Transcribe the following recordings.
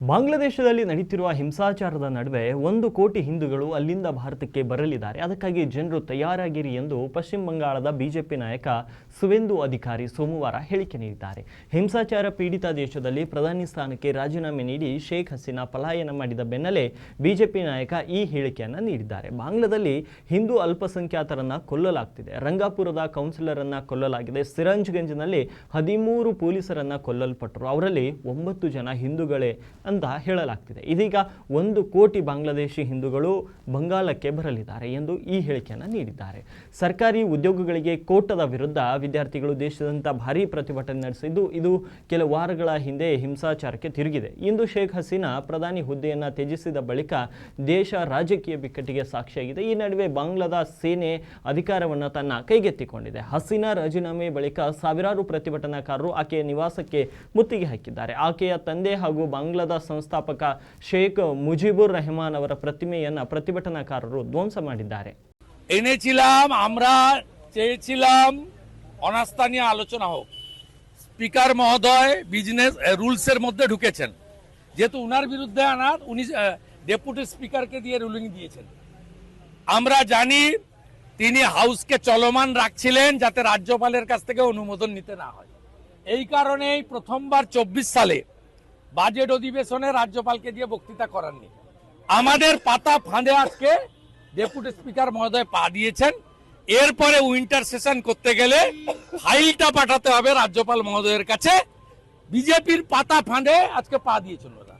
ಬಾಂಗ್ಲಾದೇಶದಲ್ಲಿ ನಡೆಯುತ್ತಿರುವ ಹಿಂಸಾಚಾರದ ನಡುವೆ 1 ಕೋಟಿ ಹಿಂದೂಗಳು ಅಲ್ಲಿಂದ ಭಾರತಕ್ಕೆ ಬರಲಿದ್ದಾರೆ. ಅದಕ್ಕಾಗಿ ಜನರು ತಯಾರಾಗಿರಿ ಎಂದು ಪಶ್ಚಿಮ ಬಂಗಾಳದ ಬಿಜೆಪಿ ನಾಯಕ ಸುವೇಂದು ಅಧಿಕಾರಿ ಸೋಮವಾರ ಹೇಳಿಕೆ ನೀಡಿದ್ದಾರೆ. ಹಿಂಸಾಚಾರ ಪೀಡಿತ ದೇಶದಲ್ಲಿ ಪ್ರಧಾನಿ ಸ್ಥಾನಕ್ಕೆ ರಾಜೀನಾಮೆ ನೀಡಿ ಶೇಖ್ ಹಸೀನಾ ಪಲಾಯನ ಮಾಡಿದ ಬೆನ್ನಲ್ಲೇ ಬಿಜೆಪಿ ನಾಯಕ ಈ ಹೇಳಿಕೆಯನ್ನು ನೀಡಿದ್ದಾರೆ. ಬಾಂಗ್ಲಾದಲ್ಲಿ ಹಿಂದೂ ಅಲ್ಪಸಂಖ್ಯಾತರನ್ನ ಕೊಲ್ಲಲಾಗ್ತಿದೆ. ರಂಗಾಪುರದ ಕೌನ್ಸಿಲರ್ ಅನ್ನ ಕೊಲ್ಲಲಾಗಿದೆ. ಸಿರಂಜ್ಗಂಜ್ನಲ್ಲಿ 13 ಪೊಲೀಸರನ್ನ ಕೊಲ್ಲಲ್ಪಟ್ಟರು. ಅವರಲ್ಲಿ 9 ಜನ ಹಿಂದೂಗಳೇ ಅಂತ ಹೇಳಲಾಗ್ತಿದೆ. ಇದೀಗ 1 ಕೋಟಿ ಬಾಂಗ್ಲಾದೇಶಿ ಹಿಂದೂಗಳು ಬಂಗಾಳಕ್ಕೆ ಬರಲಿದ್ದಾರೆ ಎಂದು ಈ ಹೇಳಿಕೆಯನ್ನು ನೀಡಿದ್ದಾರೆ. ಸರ್ಕಾರಿ ಉದ್ಯೋಗಗಳಿಗೆ ಕೋಟದ ವಿರುದ್ಧ ವಿದ್ಯಾರ್ಥಿಗಳು ದೇಶಾದ್ಯಂತ ಭಾರೀ ಪ್ರತಿಭಟನೆ ನಡೆಸಿದ್ದು, ಇದು ಕೆಲ ವಾರಗಳ ಹಿಂದೆ ಹಿಂಸಾಚಾರಕ್ಕೆ ತಿರುಗಿದೆ. ಇಂದು ಶೇಖ್ ಹಸೀನಾ ಪ್ರಧಾನಿ ಹುದ್ದೆಯನ್ನು ತ್ಯಜಿಸಿದ ಬಳಿಕ ದೇಶ ರಾಜಕೀಯ ಬಿಕ್ಕಟ್ಟಿಗೆ ಸಾಕ್ಷಿಯಾಗಿದೆ. ಈ ನಡುವೆ ಬಾಂಗ್ಲಾದ ಸೇನೆ ಅಧಿಕಾರವನ್ನು ತನ್ನ ಕೈಗೆತ್ತಿಕೊಂಡಿದೆ. ಹಸೀನಾ ರಾಜೀನಾಮೆ ಬಳಿಕ ಸಾವಿರಾರು ಪ್ರತಿಭಟನಾಕಾರರು ಆಕೆಯ ನಿವಾಸಕ್ಕೆ ಮುತ್ತಿಗೆ ಹಾಕಿದ್ದಾರೆ. ಆಕೆಯ ತಂದೆ ಹಾಗೂ ಬಾಂಗ್ಲಾದ ಸಂಸ್ಥಾಪಕ ಶೇಖ್ ಮುಜಿಬುರ್ ರೆಹಮಾನ್ ಅವರ ಪ್ರತಿಮೆಯನ್ನು ಪ್ರತಿಭಟನಾಕಾರರು ಧ್ವಂಸ ಮಾಡಿದ್ದಾರೆ. এনেছিলাম আমরা চেয়েছিলাম অনাস্থা নিয়ে আলোচনা হোক। স্পিকার মহোদয় বিজনেস রুলসের মধ্যে ঢুকেছেন, যেহেতু উনার বিরুদ্ধে আনার উনি ডেপুটি স্পিকারকে দিয়ে রুলিং দিয়েছেন। আমরা জানি তিনি হাউসকে চলমান রাখছিলেন যাতে রাজ্যপালের কাছ থেকে অনুমোদন নিতে না হয়। এই কারণেই প্রথমবার 24 সালে বাজেট অধিবেশনে রাজ্যপালকে দিয়ে বক্তৃতা করাননি। আমাদের পাতা ফাঁদে আজকে ডেপুটি স্পিকার মহোদয় পা দিয়েছেন। এরপরে উইন্টার সেশন করতে গেলে ফাইলটা পাঠাতে হবে রাজ্যপাল মহোদয়ের কাছে। বিজেপির পাতা ফাঁদে আজকে পা দিয়েছেন ওরা।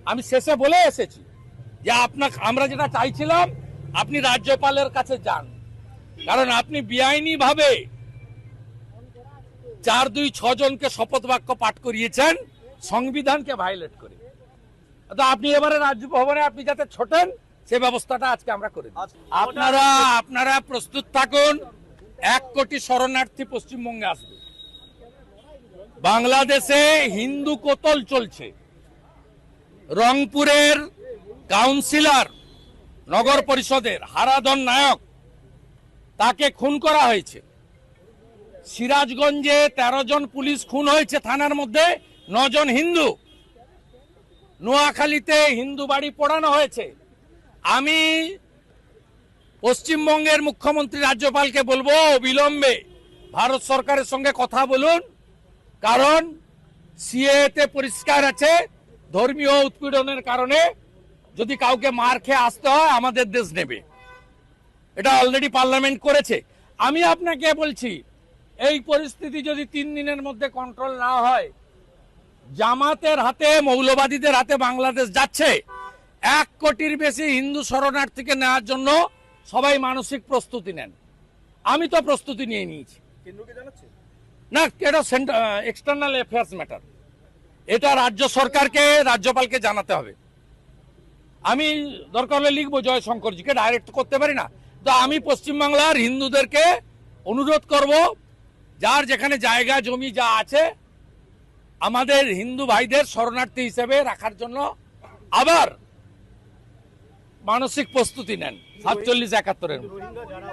আমি শেষে বলে এসেছি যে আমরা যেটা চাইছিলাম আপনি রাজ্যপালের কাছে যান, কারণ আপনি বেআইনি ভাবে 4-2-6 জনকে শপথ বাক্য পাঠ করিয়েছেন সংবিধানকে ভায়োলেট করে। তো আপনি এবারে রাজ্য ভবনে আপনি যাতে ছোটেন সে ব্যবস্থাটা আজকে আমরা করে দিই। আপনারা প্রস্তুত থাকুন। 1 কোটি শরণার্থী পশ্চিমবঙ্গে আসবে। বাংলাদেশে হিন্দু কতল চলছে। রংপুরের কাউন্সিলর নগর পরিষদের হারাধন নায়ক তাকে খুন করা হয়েছে। সিরাজগঞ্জে 13 জন পুলিশ খুন হয়েছে, থানার মধ্যে 9 জন হিন্দু। নোয়াখালীতে হিন্দু বাড়ি পোড়ানো হয়েছে। আমি পশ্চিমবঙ্গের মুখ্যমন্ত্রী রাজ্যপালকে বলবো অবিলম্বে ভারত সরকারের সঙ্গে কথা বলুন, কারণ সিএতে পরিষ্কার আছে ধর্মীয় উৎপীড়নের কারণে যদি কাউকে মার খেয়ে আসতে হয় আমাদের দেশ নেবে। এটা অলরেডি পার্লামেন্ট করেছে। আমি আপনাকে বলছি এই পরিস্থিতি যদি 3 দিনের মধ্যে কন্ট্রোল না হয়, জামাতের হাতে মৌলবাদীদের হাতে বাংলাদেশ যাচ্ছে। 1 কোটির বেশি হিন্দু শরণার্থীকে নেওয়ার জন্য সবাই মানসিক প্রস্তুতি নেন। আমি তো প্রস্তুতি নিয়ে নিয়েছি। না, এটা এক্সটার্নাল অ্যাফেয়ার্স ম্যাটার। এটা রাজ্য সরকারকে রাজ্যপালকে জানাতে হবে। আমি দরকার হলে লিখবো জয়শঙ্করজিকে, ডাইরেক্ট করতে পারি না। তো আমি পশ্চিমবাংলার হিন্দুদেরকে অনুরোধ করব, যার যেখানে জায়গা জমি যা আছে আমাদের হিন্দু ভাইদের শরণার্থী হিসেবে রাখার জন্য আবার মানসিক প্রস্তুতি নেন 47-71-এর।